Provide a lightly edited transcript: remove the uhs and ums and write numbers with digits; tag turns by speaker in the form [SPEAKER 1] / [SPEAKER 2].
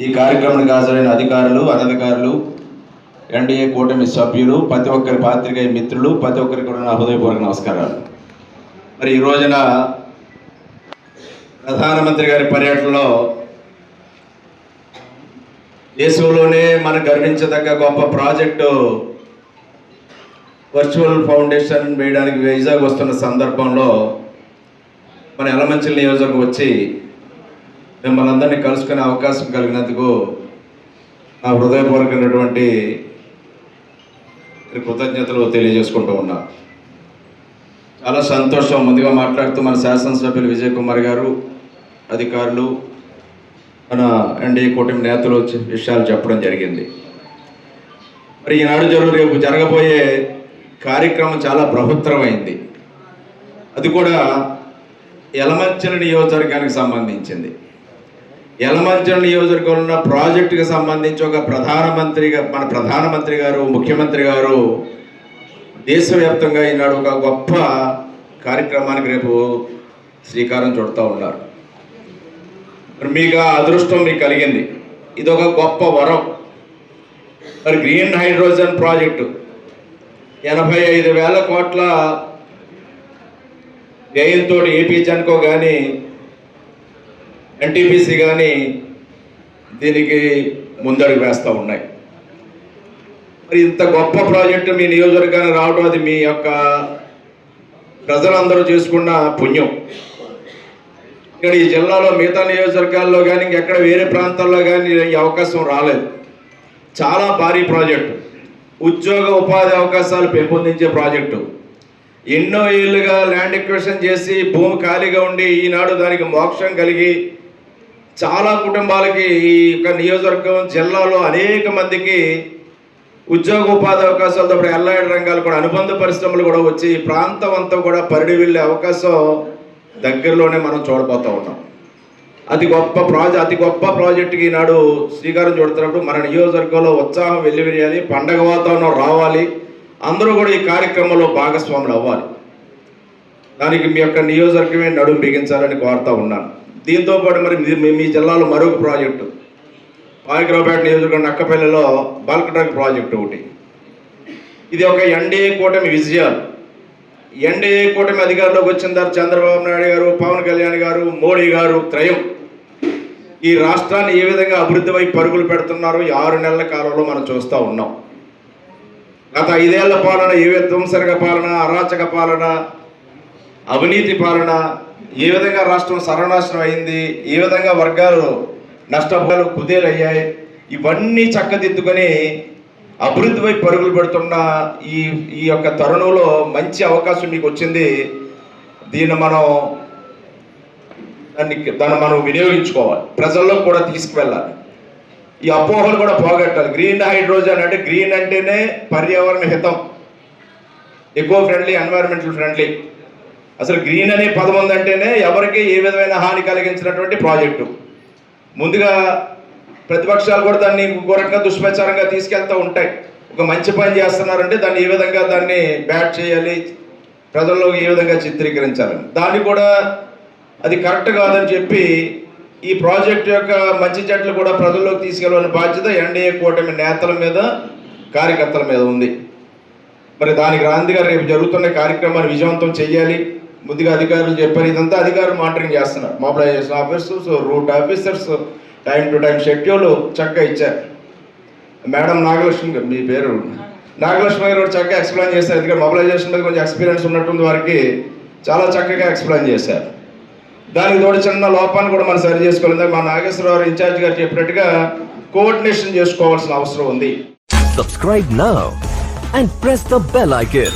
[SPEAKER 1] ఈ కార్యక్రమానికి హాజరైన అధికారులు, అనధికారులు, ఎన్డీఏ కూటమి సభ్యులు, ప్రతి ఒక్కరి పాత్రికేయ మిత్రులు, ప్రతి ఒక్కరికి కూడా నా హృదయపూర్వక నమస్కారాలు. మరి ఈ రోజున ప్రధానమంత్రి గారి పర్యటనలో దేశంలోనే మనకు గర్వించదగ్గ గొప్ప ప్రాజెక్టు వర్చువల్ ఫౌండేషన్ వేయడానికి వైజాగ్ వస్తున్న సందర్భంలో మన యలమంచిలి నియోజకవర్గం వచ్చి మిమ్మల్ని అందరినీ కలుసుకునే అవకాశం కలిగినందుకు నా హృదయపూర్వకమైనటువంటి కృతజ్ఞతలు తెలియజేసుకుంటూ ఉన్నా. చాలా సంతోషం. ముందుగా మాట్లాడుతూ మన శాసనసభ్యులు విజయ్ కుమార్ గారు, అధికారులు, మన ఎన్డీఏ కూటమి నేతలు విషయాలు చెప్పడం జరిగింది. మరి ఈనాడు రేపు జరగబోయే కార్యక్రమం చాలా బృహత్తరమైంది. అది కూడా యలమంచిలి నియోజకవర్గానికి సంబంధించింది. యలమంచిలి నియోజకవర్గంలో ఉన్న ప్రాజెక్టుకి సంబంధించి ఒక మన ప్రధానమంత్రి గారు, ముఖ్యమంత్రి గారు దేశవ్యాప్తంగా ఈనాడు ఒక గొప్ప కార్యక్రమానికి రేపు శ్రీకారం చుడుతూ ఉన్నారు. మీకు అదృష్టం మీకు కలిగింది. ఇది ఒక గొప్ప వరం. మరి గ్రీన్ హైడ్రోజన్ ప్రాజెక్టు 85,000 కోట్ల వ్యయంతో ఏపీ జన్కో కానీ ఎన్టీపీసీ కానీ దీనికి ముందడుగు వేస్తూ ఉన్నాయి. మరి ఇంత గొప్ప ప్రాజెక్టు మీ నియోజకవర్గానికి రావడం అది మీ యొక్క ప్రజలందరూ చేసుకున్న పుణ్యం. ఇక్కడ ఈ జిల్లాలో మిగతా నియోజకవర్గాల్లో కానీ ఇంకెక్కడ వేరే ప్రాంతాల్లో కానీ ఈ అవకాశం రాలేదు. చాలా భారీ ప్రాజెక్టు, ఉద్యోగ ఉపాధి అవకాశాలు పెంపొందించే ప్రాజెక్టు. ఎన్నో ఏళ్ళుగా ల్యాండ్ ఎక్విజిషన్ చేసి భూమి ఖాళీగా ఉండి ఈనాడు దానికి మోక్షం కలిగి చాలా కుటుంబాలకి ఈ యొక్క నియోజకవర్గం జిల్లాలో అనేక మందికి ఉద్యోగ ఉపాధి అవకాశాలతో పాటు ఎల్ఐడి రంగాలు కూడా, అనుబంధ పరిశ్రమలు కూడా వచ్చి ఈ ప్రాంతం అంతా కూడా పరిడి వెళ్ళే అవకాశం దగ్గరలోనే మనం చూడబోతూ ఉన్నాం. అతి గొప్ప ప్రాజెక్టుకి ఈనాడు శ్రీకారం చుడుతున్నప్పుడు మన నియోజకవర్గంలో ఉత్సాహం వెల్లివిరియాలి, పండగ వాతావరణం రావాలి, అందరూ కూడా ఈ కార్యక్రమంలో భాగస్వాములు అవ్వాలి. దానికి మీ యొక్క నియోజకవర్గమే నడుము బిగించాలని కోరుతూ ఉన్నాను. దీంతోపాటు మరి మీ జిల్లాలో మరొక ప్రాజెక్టు పాయకరావుపేట నియోజకవర్గం నక్కపల్లిలో బల్క్ డ్రగ్ ప్రాజెక్టు ఒకటి. ఇది ఒక ఎన్డీఏ కూటమి విజయాలు. ఎన్డీఏ కూటమి అధికారంలోకి వచ్చిన తర్వాత చంద్రబాబు నాయుడు గారు, పవన్ కళ్యాణ్ గారు, మోడీ గారు త్రయం ఈ రాష్ట్రాన్ని ఏ విధంగా అభివృద్ధి వైపు పరుగులు పెడుతున్నారో ఈ 6 నెలల కాలంలో మనం చూస్తూ ఉన్నాం. గత 5 ఏళ్ల పాలన ఏ విధ్వంసక పాలన, అరాచక పాలన, అవినీతి పాలన, ఏ విధంగా రాష్ట్రం సర్వనాశనం అయింది, ఏ విధంగా వర్గాలు నష్టపోయాలు కుదేలయ్యాయి, ఇవన్నీ చక్కదిద్దుకొని అభివృద్ధి వైపు పరుగులు పెడుతున్న ఈ యొక్క తరుణంలో మంచి అవకాశం మీకు వచ్చింది. దీన్ని మనం వినియోగించుకోవాలి, ప్రజల్లో కూడా తీసుకువెళ్ళాలి, ఈ అపోహలు కూడా పోగొట్టాలి. గ్రీన్ హైడ్రోజన్ అంటే గ్రీన్ అంటేనే పర్యావరణ హితం, ఎకో ఫ్రెండ్లీ, ఎన్వైరన్మెంటల్ ఫ్రెండ్లీ. అసలు గ్రీన్ అనే పదం ఉందంటేనే ఎవరికి ఏ విధమైన హాని కలిగించినటువంటి ప్రాజెక్టు. ముందుగా ప్రతిపక్షాలు కూడా దాన్ని ఘోరంగా దుష్ప్రచారంగా తీసుకెళ్తూ ఉంటాయి. ఒక మంచి పని చేస్తున్నారంటే దాన్ని ఏ విధంగా దాన్ని బ్యాట్ చేయాలి, ప్రజల్లో ఏ విధంగా చిత్రీకరించాలని, దాన్ని కూడా అది కరెక్ట్ కాదని చెప్పి ఈ ప్రాజెక్టు యొక్క మంచి చెట్లు కూడా ప్రజల్లోకి తీసుకెళ్ళాలని బాధ్యత ఎన్డీఏ కూటమి నేతల మీద, కార్యకర్తల మీద ఉంది. మరి దానికి రాందిగా రేపు జరుగుతున్న కార్యక్రమాన్ని విజయవంతం చేయాలి. ముందుగా అధికారులు చెప్పారు, ఇదంతా అధికారులు మానిటరింగ్ చేస్తున్నారు. Mobilisation officers, route officers time to time schedule చక్కగా ఇచ్చారు. మేడం నాగలక్ష్మి, మీ పేరు నాగలక్ష్మి గారు కూడా చక్కగా ఎక్స్ప్లెయిన్ చేశారు. ఎందుకంటే మొబిలైజేషన్ మీద కొంచెం ఎక్స్పీరియన్స్ ఉన్నట్టుంది వారికి, చాలా చక్కగా ఎక్స్ప్లెయిన్ చేశారు. దానికి తోడు చిన్న లోపాన్ని కూడా మనం సరి చేసుకోవాలి. మా నాగేశ్వరరావు ఇన్ఛార్జ్ గారు చెప్పినట్టుగా కోఆర్డినేషన్ చేసుకోవాల్సిన అవసరం ఉంది.
[SPEAKER 2] Subscribe now and press the bell icon.